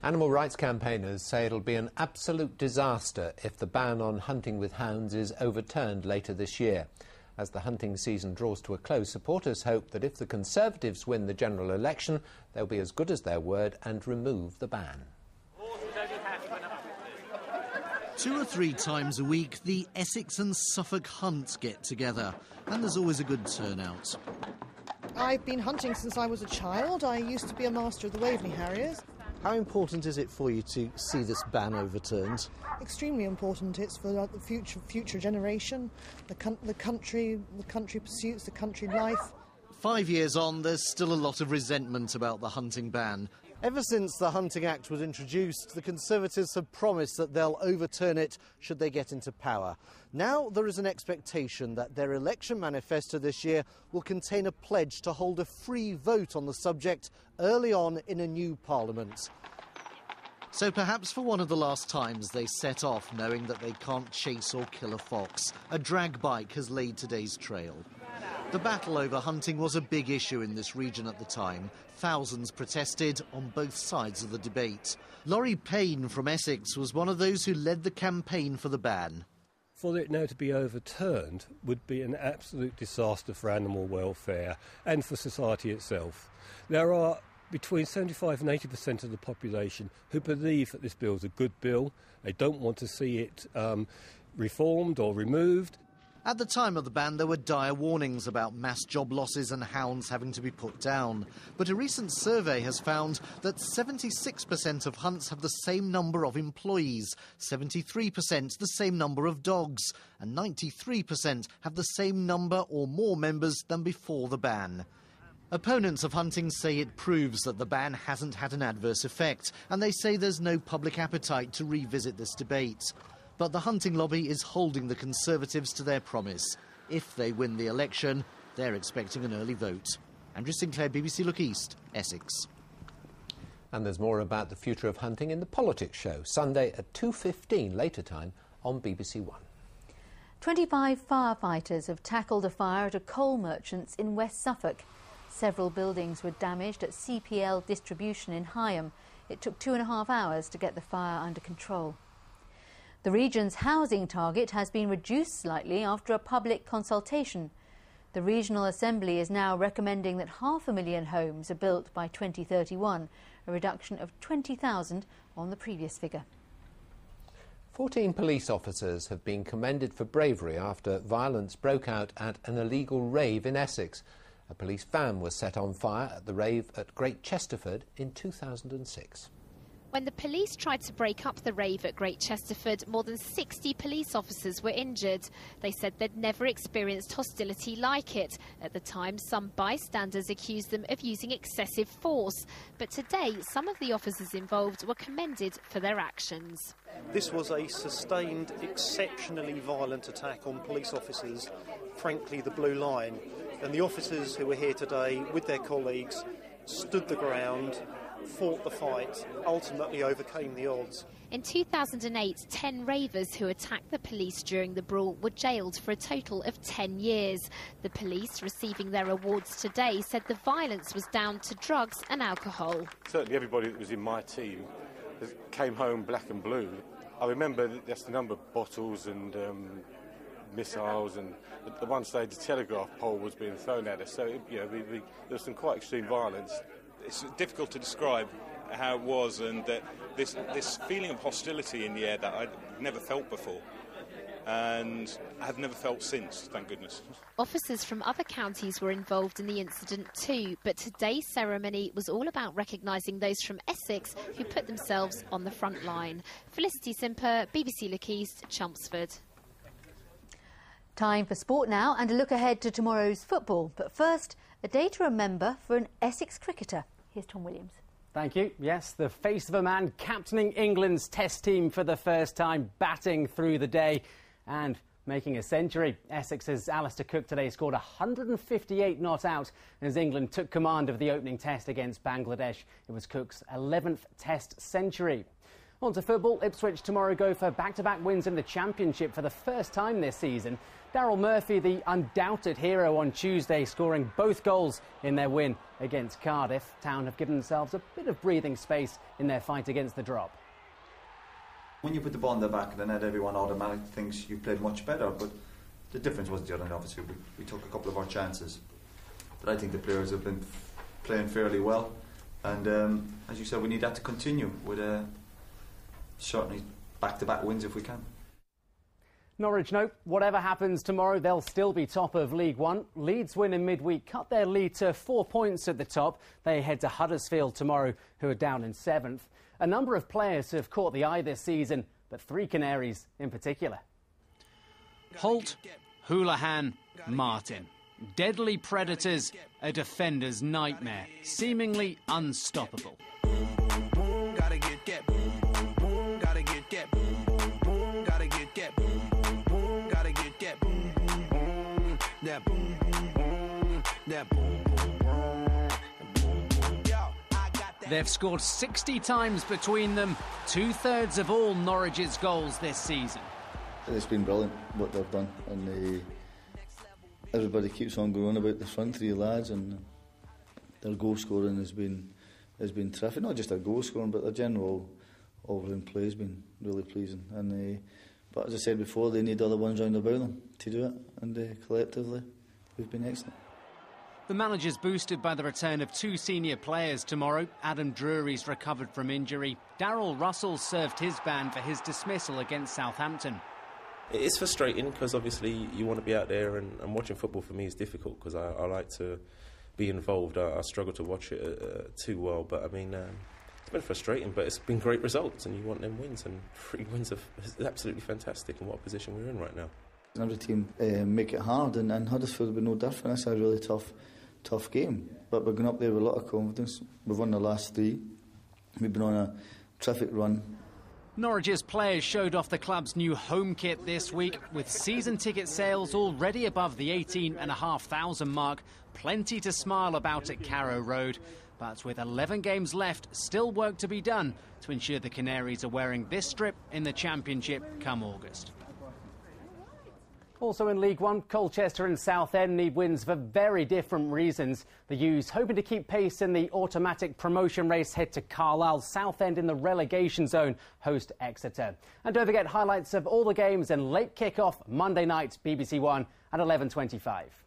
Animal rights campaigners say it'll be an absolute disaster if the ban on hunting with hounds is overturned later this year. As the hunting season draws to a close, supporters hope that if the Conservatives win the general election, they'll be as good as their word and remove the ban. 2 or 3 times a week, the Essex and Suffolk hunt get together, and there's always a good turnout. I've been hunting since I was a child. I used to be a master of the Waveney Harriers. How important is it for you to see this ban overturned? Extremely important. It's for the future generation, the country pursuits, the country life. 5 years on, there's still a lot of resentment about the hunting ban. Ever since the Hunting Act was introduced, the Conservatives have promised that they'll overturn it should they get into power. Now there is an expectation that their election manifesto this year will contain a pledge to hold a free vote on the subject early on in a new parliament. So perhaps for one of the last times they set off knowing that they can't chase or kill a fox. A drag bike has laid today's trail. The battle over hunting was a big issue in this region at the time. Thousands protested on both sides of the debate. Laurie Payne from Essex was one of those who led the campaign for the ban. For it now to be overturned would be an absolute disaster for animal welfare and for society itself. There are between 75 and 80% of the population who believe that this bill is a good bill. They don't want to see it reformed or removed. At the time of the ban, there were dire warnings about mass job losses and hounds having to be put down. But a recent survey has found that 76% of hunts have the same number of employees, 73% the same number of dogs, and 93% have the same number or more members than before the ban. Opponents of hunting say it proves that the ban hasn't had an adverse effect, and they say there's no public appetite to revisit this debate. But the hunting lobby is holding the Conservatives to their promise. If they win the election, they're expecting an early vote. Andrew Sinclair, BBC Look East, Essex. And there's more about the future of hunting in the Politics Show, Sunday at 2:15 later time on BBC One. 25 firefighters have tackled a fire at a coal merchant's in West Suffolk. Several buildings were damaged at CPL Distribution in Higham. It took 2.5 hours to get the fire under control. The region's housing target has been reduced slightly after a public consultation. The Regional Assembly is now recommending that 500,000 homes are built by 2031, a reduction of 20,000 on the previous figure. 14 police officers have been commended for bravery after violence broke out at an illegal rave in Essex. A police van was set on fire at the rave at Great Chesterford in 2006. When the police tried to break up the rave at Great Chesterford, more than 60 police officers were injured. They said they'd never experienced hostility like it. At the time, some bystanders accused them of using excessive force. But today, some of the officers involved were commended for their actions. This was a sustained, exceptionally violent attack on police officers, frankly the blue line. And the officers who were here today with their colleagues stood the ground, fought the fight, ultimately overcame the odds. In 2008, 10 ravers who attacked the police during the brawl were jailed for a total of 10 years. The police, receiving their awards today, said the violence was down to drugs and alcohol. Certainly everybody that was in my team came home black and blue. I remember that's the number of bottles and missiles, and at one stage the telegraph pole was being thrown at us, so there was some quite extreme violence. It's difficult to describe how it was, and that this feeling of hostility in the air that I'd never felt before, and I have never felt since, thank goodness. Officers from other counties were involved in the incident too, but today's ceremony was all about recognising those from Essex who put themselves on the front line. Felicity Simper, BBC Look East, Chelmsford. Time for sport now, and a look ahead to tomorrow's football. But first, a day to remember for an Essex cricketer. Here's Tom Williams. Thank you. Yes, the face of a man captaining England's Test team for the first time, batting through the day and making a century. Essex's Alistair Cook today scored 158 not out as England took command of the opening Test against Bangladesh. It was Cook's 11th Test century. On to football. Ipswich tomorrow go for back-to-back wins in the Championship for the first time this season. Daryl Murphy, the undoubted hero on Tuesday, scoring both goals in their win against Cardiff. Town have given themselves a bit of breathing space in their fight against the drop. When you put the ball in the back of the net, everyone automatically thinks you played much better, but the difference was the other night. Obviously, we took a couple of our chances. But I think the players have been playing fairly well. And as you said, we need that to continue with certainly back-to-back wins if we can. Norwich note, whatever happens tomorrow, they'll still be top of League One. Leeds win in midweek, cut their lead to 4 points at the top. They head to Huddersfield tomorrow, who are down in 7th. A number of players have caught the eye this season, but 3 Canaries in particular. Holt, Houlihan, Martin. Deadly predators, a defender's nightmare, seemingly unstoppable. They've scored 60 times between them, 2/3 of all Norwich's goals this season. It's been brilliant what they've done, and everybody keeps on going about the front 3 lads, and their goal scoring has been terrific. Not just their goal scoring, but their general all-round play has been really pleasing. And but as I said before, they need other ones round about them to do it, and collectively, we've been excellent. The manager's boosted by the return of 2 senior players tomorrow. Adam Drury's recovered from injury. Darryl Russell served his ban for his dismissal against Southampton. It is frustrating because obviously you want to be out there, and watching football for me is difficult because I like to be involved. I struggle to watch it too well, but I mean, it's been frustrating, but it's been great results, and you want them wins, and 3 wins is absolutely fantastic, and what position we're in right now. Every team make it hard, and Huddersfield will be no different. It's a really tough game, but we're going up there with a lot of confidence. We've won the last 3. We've been on a terrific run. Norwich's players showed off the club's new home kit this week, with season ticket sales already above the 18,500 mark. Plenty to smile about at Carrow Road. But with 11 games left, still work to be done to ensure the Canaries are wearing this strip in the Championship come August. Also in League One, Colchester and Southend need wins for very different reasons. The U's hoping to keep pace in the automatic promotion race head to Carlisle. Southend in the relegation zone host Exeter. And don't forget highlights of all the games and late kick-off Monday night, BBC One at 11:25.